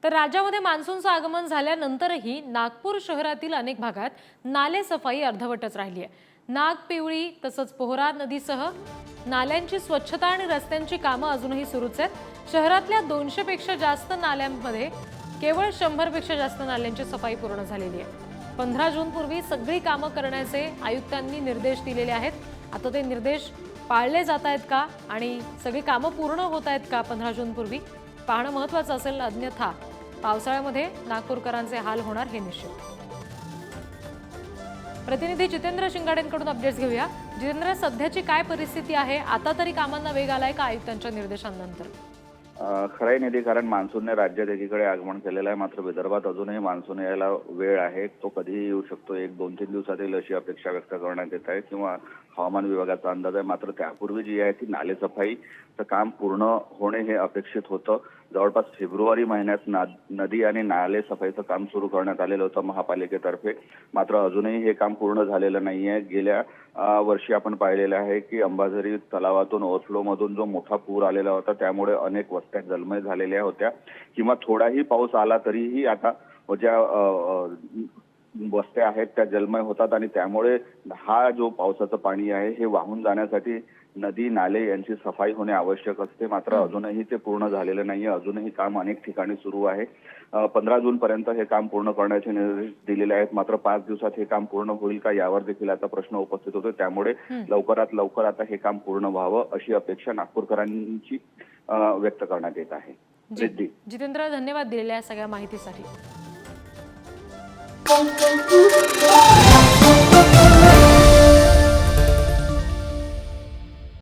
तर राज्यामध्ये मान्सूनचं आगमन झाल्यानंतरही नागपूर शहरातील अनेक भागात नाले सफाई अर्धवटच राहिली आहे। नाग पिवळी तसंच पोहरा नदीसह नाल्यांची स्वच्छता आणि रस्त्यांची कामं अजूनही सुरूच आहेत। शहरातल्या 200 पेक्षा जास्त नाल्यांमध्ये केवळ 100 पेक्षा जास्त नाल्यांची सफाई पूर्ण झालेली आहे। 15 जून पूर्वी सगळी कामं करण्याचे आयुक्तांनी निर्देश दिलेले आहेत। आता ते निर्देश पाळले जात आहेत का आणि सगळी कामं पूर्ण होत आहेत का 15 जून पूर्वी पाहणं महत्त्वाचं असेल, अन्यथा पावसाळ्यामध्ये नागपूरकरांचे हाल होणार हे निश्चित। प्रतिनिधी जितेंद्र शिंगाडेंकडून अपडेट्स घेऊया। जितेंद्र, सध्याची काय परिस्थिती आहे? आता तरी कामांना वेग आलाय का आयुक्तांच्या निर्देशांनंतर? खराई नदी कारण मान्सूनने राज्यात एकीकडे आगमन केलेलं आहे, मात्र विदर्भात अजूनही मान्सून यायला वेळ आहे। तो कधीही येऊ शकतो, 1-2-3 दिवसात येईल अशी अपेक्षा व्यक्त करण्यात येत आहे किंवा हवामान विभागाचा अंदाज आहे। मात्र त्यापूर्वी जी आहे ती नालेसफाईचं काम पूर्ण होणे हे अपेक्षित होतं। जवळपास फेब्रुवारी महिन्यात नदी आणि नाले सफाईचं काम सुरू करण्यात आलेलं होतं महापालिकेतर्फे, मात्र अजूनही हे काम पूर्ण झालेलं नाहीये। गेल्या वर्षी आपण पाहिलेलं आहे की अंबाझरी तलावातून ओव्हरफ्लो मधून जो मोठा पूर आलेला होता, त्यामुळे अनेक वस्त्या जलमय झालेल्या होत्या किंवा थोडाही पाऊस आला तरीही आता ज्या वस्त्या आहेत त्या जलमय होतात आणि त्यामुळे हा जो पावसाचं पाणी आहे हे वाहून जाण्यासाठी नदी नाले यांची सफाई होणे आवश्यक असते। मात्र अजूनही ते पूर्ण झालेलं नाहीये, अजूनही काम अनेक ठिकाणी सुरू आहे। 15 जून पर्यंत हे काम पूर्ण करण्याचे निर्देश दिलेले आहेत, मात्र 5 दिवसात हे काम पूर्ण होईल का यावर देखील आता प्रश्न उपस्थित होतो। त्यामुळे लवकरात लवकर आता हे काम पूर्ण व्हावं अशी अपेक्षा नागपूरकरांची व्यक्त करण्यात येत आहे। जितेंद्र, धन्यवाद दिलेल्या सगळ्या माहितीसाठी।